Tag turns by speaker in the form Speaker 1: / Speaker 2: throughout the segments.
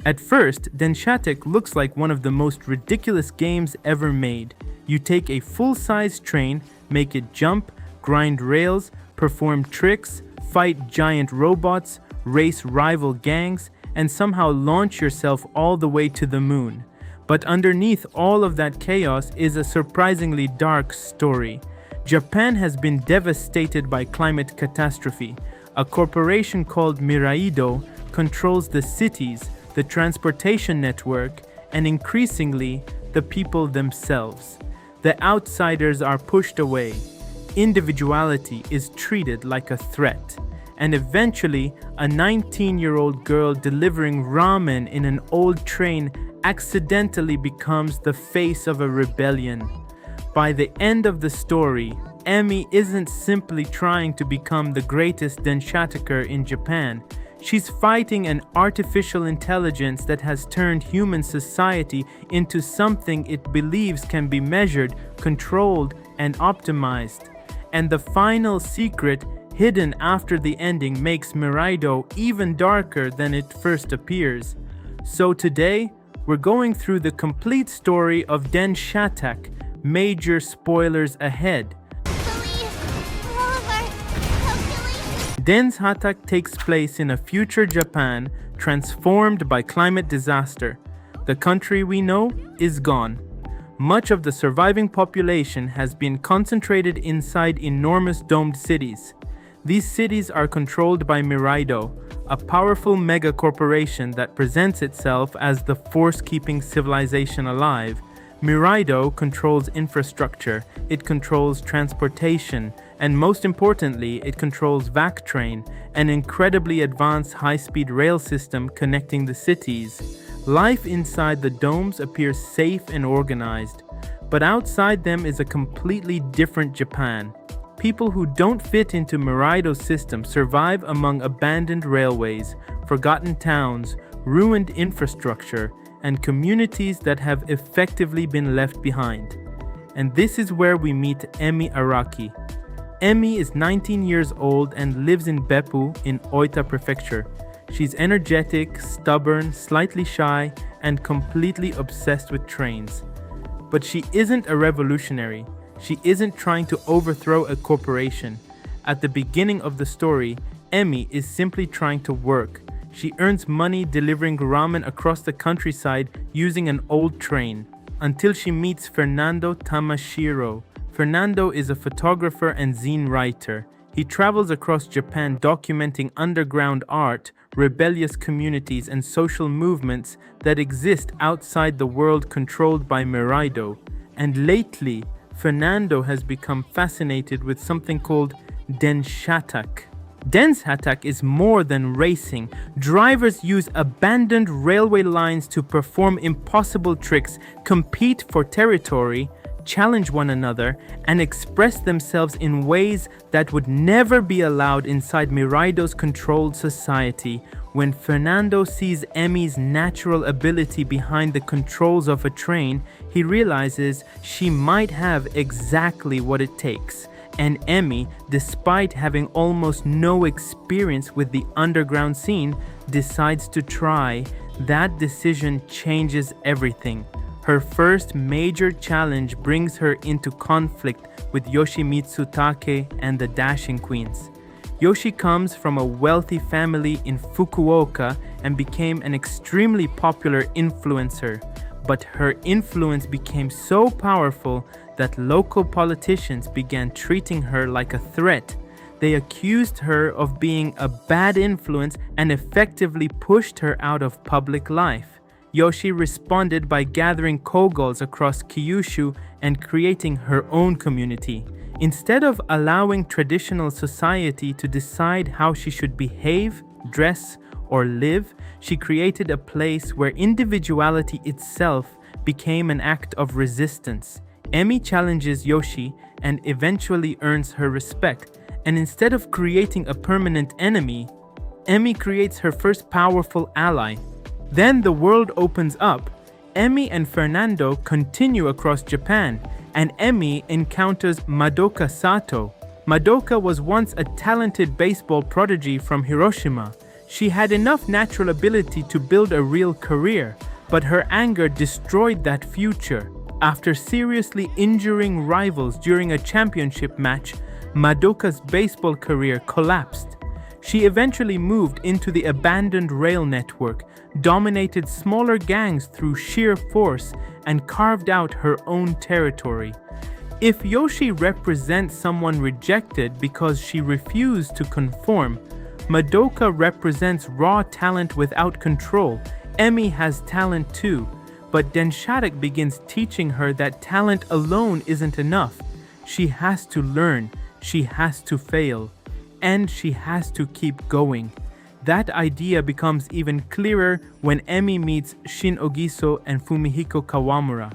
Speaker 1: At first, Denshattack looks like one of the most ridiculous games ever made. You take a full-size train, make it jump, grind rails, perform tricks, fight giant robots, race rival gangs, and somehow launch yourself all the way to the moon. But underneath all of that chaos is a surprisingly dark story. Japan has been devastated by climate catastrophe. A corporation called Miraido controls the cities, the transportation network, and increasingly, the people themselves. The outsiders are pushed away. Individuality is treated like a threat. And eventually, a 19-year-old girl delivering ramen in an old train accidentally becomes the face of a rebellion. By the end of the story, Emi isn't simply trying to become the greatest Denshattacker in Japan. She's fighting an artificial intelligence that has turned human society into something it believes can be measured, controlled, and optimized. And the final secret, hidden after the ending, makes Miraido even darker than it first appears. So today, we're going through the complete story of Denshattack. Major spoilers ahead. Denshattack takes place in a future Japan transformed by climate disaster. The country we know is gone. Much of the surviving population has been concentrated inside enormous domed cities. These cities are controlled by Miraido, a powerful mega corporation that presents itself as the force keeping civilization alive. Miraido controls infrastructure, it controls transportation, and most importantly, it controls VACTRAIN, an incredibly advanced high-speed rail system connecting the cities. Life inside the domes appears safe and organized, but outside them is a completely different Japan. People who don't fit into Miraido's system survive among abandoned railways, forgotten towns, ruined infrastructure, and communities that have effectively been left behind. And this is where we meet Emi Araki. Emi is 19 years old and lives in Beppu in Oita Prefecture. She's energetic, stubborn, slightly shy, and completely obsessed with trains. But she isn't a revolutionary. She isn't trying to overthrow a corporation. At the beginning of the story, Emi is simply trying to work. She earns money delivering ramen across the countryside using an old train, until she meets Fernando Tamashiro. Fernando is a photographer and zine writer. He travels across Japan documenting underground art, rebellious communities, and social movements that exist outside the world controlled by Miraido. And lately, Fernando has become fascinated with something called Denshattack. Denshattack is more than racing. Drivers use abandoned railway lines to perform impossible tricks, compete for territory, challenge one another, and express themselves in ways that would never be allowed inside Miraido's controlled society. When Fernando sees Emi's natural ability behind the controls of a train, he realizes she might have exactly what it takes. And Emi, despite having almost no experience with the underground scene, decides to try. That decision changes everything. Her first major challenge brings her into conflict with Yoshie Mitsutake and the Dashing Queens. Yoshie comes from a wealthy family in Fukuoka and became an extremely popular influencer. But her influence became so powerful that local politicians began treating her like a threat. They accused her of being a bad influence and effectively pushed her out of public life. Yoshie responded by gathering Kogals across Kyushu and creating her own community. Instead of allowing traditional society to decide how she should behave, dress, or live, she created a place where individuality itself became an act of resistance. Emi challenges Yoshie and eventually earns her respect. And instead of creating a permanent enemy, Emi creates her first powerful ally. Then the world opens up. Emi and Fernando continue across Japan, and Emi encounters Madoka Sato. Madoka was once a talented baseball prodigy from Hiroshima. She had enough natural ability to build a real career, but her anger destroyed that future. After seriously injuring rivals during a championship match, Madoka's baseball career collapsed. She eventually moved into the abandoned rail network, dominated smaller gangs through sheer force, and carved out her own territory. If Yoshie represents someone rejected because she refused to conform, Madoka represents raw talent without control. Emi has talent too, but Denshattack begins teaching her that talent alone isn't enough. She has to learn, she has to fail, and she has to keep going. That idea becomes even clearer when Emi meets Shin Ogiso and Fumihiko Kawamura.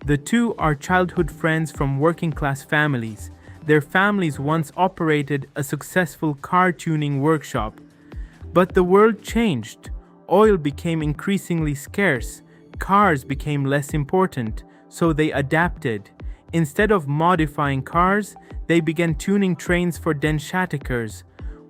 Speaker 1: The two are childhood friends from working-class families. Their families once operated a successful car tuning workshop. But the world changed. Oil became increasingly scarce. Cars became less important, so they adapted. Instead of modifying cars, they began tuning trains for Denshattackers.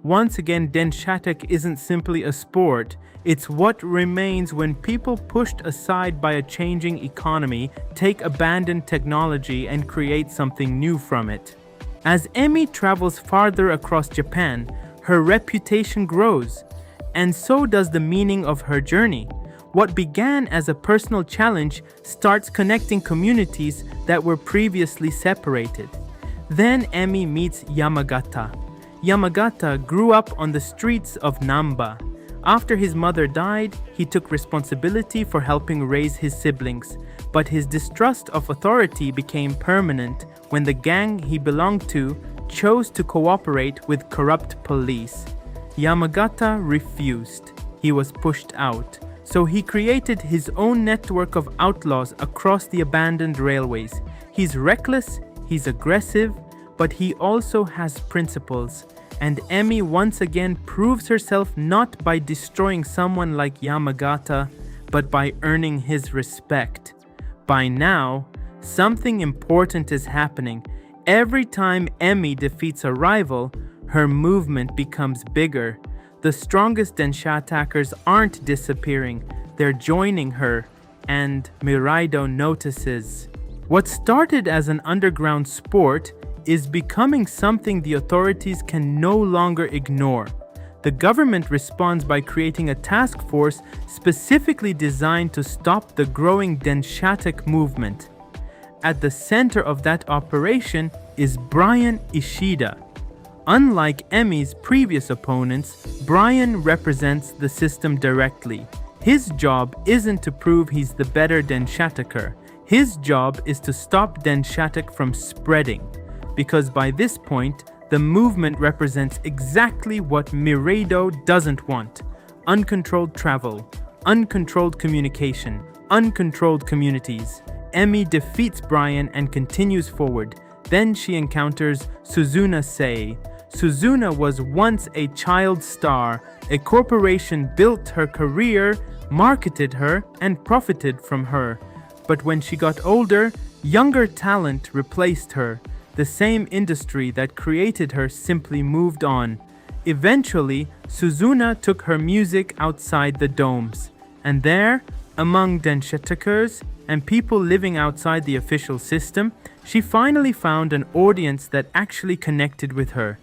Speaker 1: Once again, Denshattack isn't simply a sport. It's what remains when people pushed aside by a changing economy take abandoned technology and create something new from it. As Emi travels farther across Japan, her reputation grows, and so does the meaning of her journey. What began as a personal challenge starts connecting communities that were previously separated. Then Emi meets Yamagata. Yamagata grew up on the streets of Namba. After his mother died, he took responsibility for helping raise his siblings, but his distrust of authority became permanent when the gang he belonged to chose to cooperate with corrupt police. Yamagata refused. He was pushed out, so he created his own network of outlaws across the abandoned railways. He's reckless, he's aggressive, but he also has principles. And Emi once again proves herself not by destroying someone like Yamagata, but by earning his respect. By now, something important is happening. Every time Emi defeats a rival, her movement becomes bigger. The strongest Denshattackers aren't disappearing, they're joining her, and Miraido notices. What started as an underground sport is becoming something the authorities can no longer ignore. The government responds by creating a task force specifically designed to stop the growing Denshattack movement. At the center of that operation is Brian Ishida. Unlike Emi's previous opponents, Brian represents the system directly. His job isn't to prove he's the better Denshattacker. His job is to stop Denshattack from spreading. Because by this point, the movement represents exactly what Miraido doesn't want. Uncontrolled travel, uncontrolled communication, uncontrolled communities. Emi defeats Brian and continues forward. Then she encounters Suzuna Sei. Suzuna was once a child star. A corporation built her career, marketed her, and profited from her. But when she got older, younger talent replaced her. The same industry that created her simply moved on. Eventually, Suzuna took her music outside the domes. And there, among Denshattackers and people living outside the official system, she finally found an audience that actually connected with her.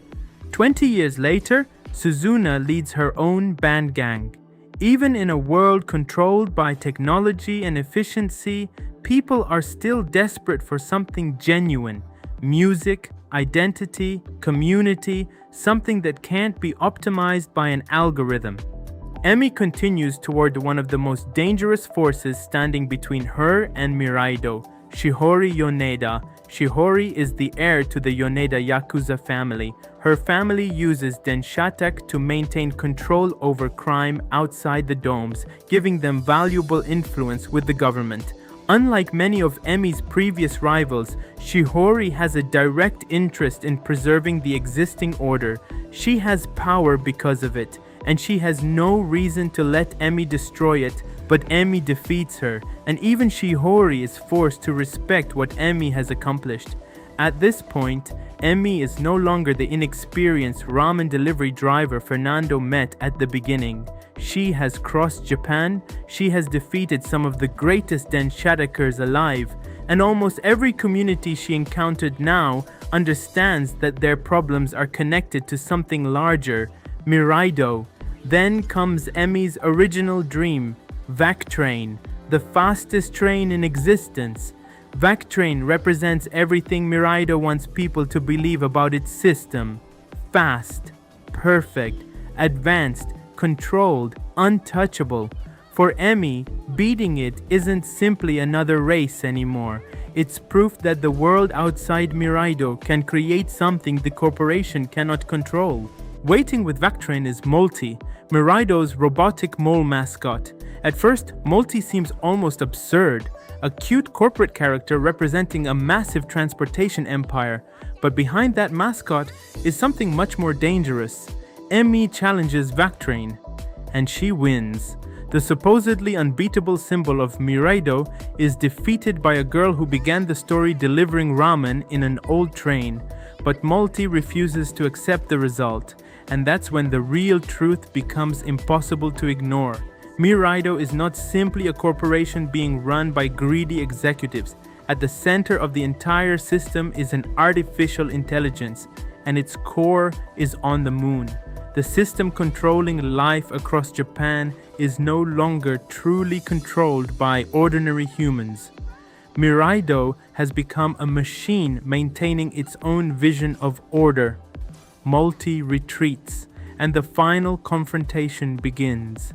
Speaker 1: 20 years later, Suzuna leads her own band gang. Even in a world controlled by technology and efficiency, people are still desperate for something genuine. Music, identity, community, something that can't be optimized by an algorithm. Emi continues toward one of the most dangerous forces standing between her and Miraido, Shihori Yoneda. Shihori is the heir to the Yoneda Yakuza family. Her family uses Denshattack to maintain control over crime outside the domes, giving them valuable influence with the government. Unlike many of Emi's previous rivals, Shihori has a direct interest in preserving the existing order. She has power because of it, and she has no reason to let Emi destroy it, but Emi defeats her, and even Shihori is forced to respect what Emi has accomplished. At this point, Emi is no longer the inexperienced ramen delivery driver Fernando met at the beginning. She has crossed Japan, she has defeated some of the greatest Denshattackers alive, and almost every community she encountered now understands that their problems are connected to something larger, Miraido. Then comes Emi's original dream, VACTRAIN, the fastest train in existence. VACTRAIN represents everything Miraido wants people to believe about its system. Fast, perfect, advanced, controlled, untouchable. For Emi, beating it isn't simply another race anymore. It's proof that the world outside Miraido can create something the corporation cannot control. Waiting with VACTRAIN is Molty, Miraido's robotic mole mascot. At first, Molty seems almost absurd, a cute corporate character representing a massive transportation empire. But behind that mascot is something much more dangerous. Emi challenges VACTRAIN, and she wins. The supposedly unbeatable symbol of Miraido is defeated by a girl who began the story delivering ramen in an old train. But Molty refuses to accept the result, and that's when the real truth becomes impossible to ignore. Miraido is not simply a corporation being run by greedy executives. At the center of the entire system is an artificial intelligence, and its core is on the moon. The system controlling life across Japan is no longer truly controlled by ordinary humans. Miraido has become a machine maintaining its own vision of order. Molty retreats, and the final confrontation begins.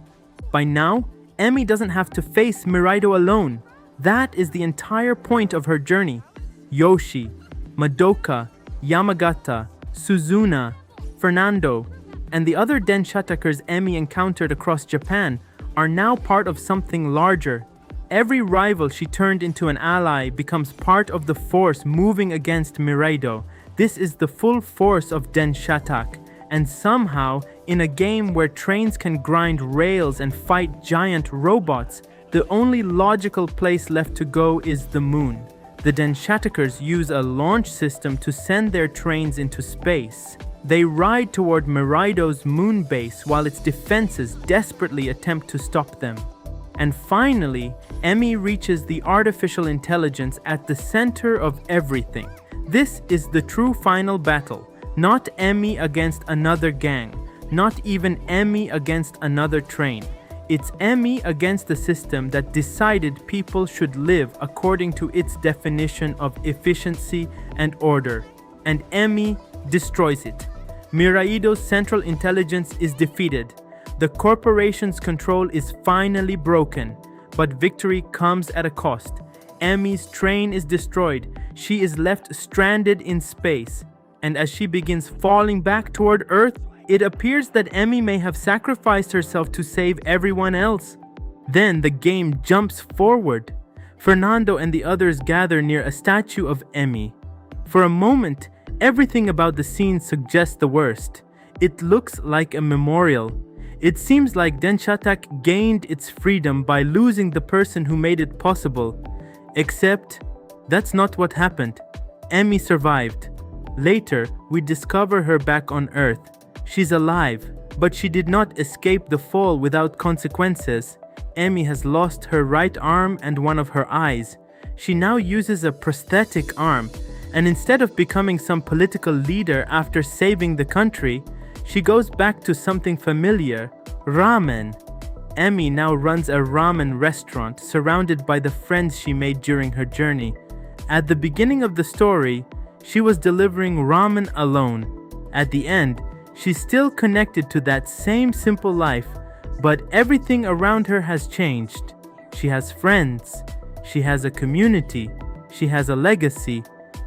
Speaker 1: By now, Emi doesn't have to face Miraido alone. That is the entire point of her journey. Yoshie, Madoka, Yamagata, Suzuna, Fernando, and the other Denshattackers Emi encountered across Japan are now part of something larger. Every rival she turned into an ally becomes part of the force moving against Miraido. This is the full force of Denshattack, and somehow, in a game where trains can grind rails and fight giant robots, the only logical place left to go is the moon. The Denshattackers use a launch system to send their trains into space. They ride toward Miraido's moon base while its defenses desperately attempt to stop them. And finally, Emi reaches the artificial intelligence at the center of everything. This is the true final battle, not Emi against another gang, not even Emi against another train. It's Emi against the system that decided people should live according to its definition of efficiency and order. And Emi destroys it. Miraido's central intelligence is defeated. The corporation's control is finally broken, but victory comes at a cost. Emi's train is destroyed. She is left stranded in space. And as she begins falling back toward Earth, it appears that Emi may have sacrificed herself to save everyone else. Then the game jumps forward. Fernando and the others gather near a statue of Emi. For a moment, everything about the scene suggests the worst. It looks like a memorial. It seems like Denshattack gained its freedom by losing the person who made it possible. Except, that's not what happened. Emi survived. Later, we discover her back on Earth. She's alive, but she did not escape the fall without consequences. Emi has lost her right arm and one of her eyes. She now uses a prosthetic arm, and instead of becoming some political leader after saving the country, she goes back to something familiar, ramen. Emi now runs a ramen restaurant surrounded by the friends she made during her journey. At the beginning of the story, she was delivering ramen alone. At the end, she's still connected to that same simple life, but everything around her has changed. She has friends, she has a community, she has a legacy,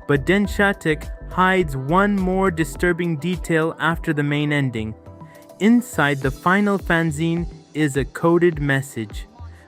Speaker 1: but Denshattack hides one more disturbing detail after the main ending. Inside the final fanzine is a coded message.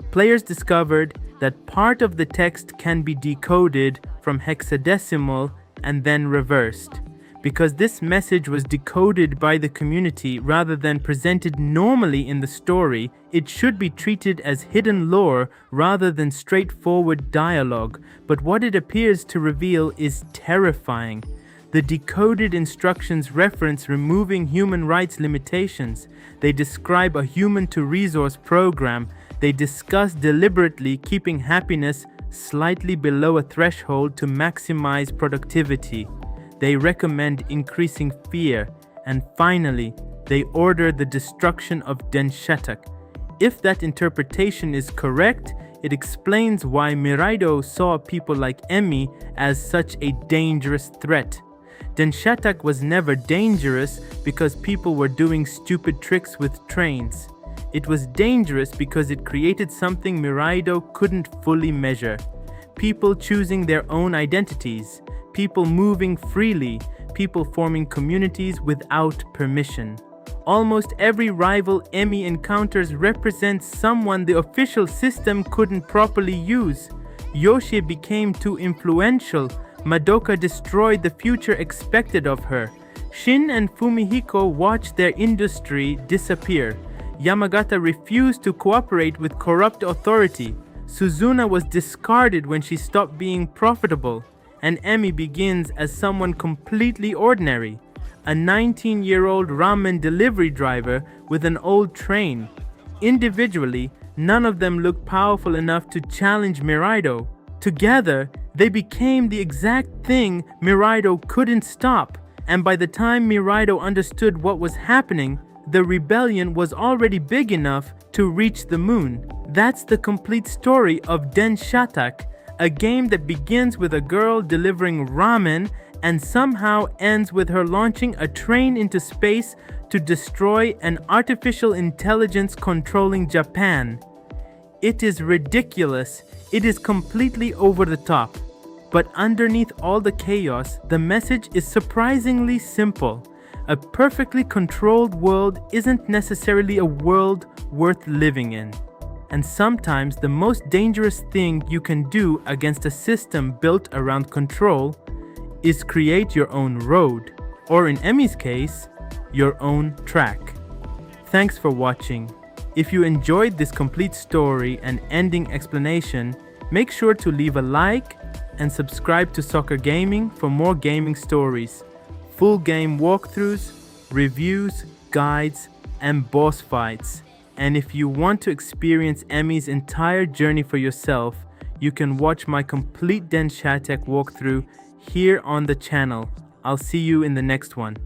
Speaker 1: Players discovered that part of the text can be decoded from hexadecimal and then reversed, Because this message was decoded by the community rather than presented normally in the story, it should be treated as hidden lore rather than straightforward dialogue, but what it appears to reveal is terrifying. The decoded instructions reference removing human rights limitations. They describe a human-to-resource program. They discuss deliberately keeping happiness slightly below a threshold to maximize productivity. They recommend increasing fear, and finally, they order the destruction of Denshattack. If that interpretation is correct, it explains why Miraido saw people like Emi as such a dangerous threat. Denshattack was never dangerous because people were doing stupid tricks with trains. It was dangerous because it created something Miraido couldn't fully measure. People choosing their own identities, people moving freely, people forming communities without permission. Almost every rival Emi encounters represents someone the official system couldn't properly use. Yoshie became too influential. Madoka destroyed the future expected of her. Shin and Fumihiko watched their industry disappear. Yamagata refused to cooperate with corrupt authority. Suzuna was discarded when she stopped being profitable. And Emi begins as someone completely ordinary, a 19-year-old ramen delivery driver with an old train. Individually, none of them looked powerful enough to challenge Miraido. Together, they became the exact thing Miraido couldn't stop, and by the time Miraido understood what was happening, the rebellion was already big enough to reach the moon. That's the complete story of Denshattack, a game that begins with a girl delivering ramen and somehow ends with her launching a train into space to destroy an artificial intelligence controlling Japan. It is ridiculous. It is completely over the top. But underneath all the chaos, the message is surprisingly simple. A perfectly controlled world isn't necessarily a world worth living in. And sometimes the most dangerous thing you can do against a system built around control is create your own road, or in Emi's case, your own track. Thanks for watching. If you enjoyed this complete story and ending explanation, make sure to leave a like and subscribe to Sokker Gaming for more gaming stories, full game walkthroughs, reviews, guides, and boss fights. And if you want to experience Emi's entire journey for yourself, you can watch my complete Denshattack walkthrough here on the channel. I'll see you in the next one.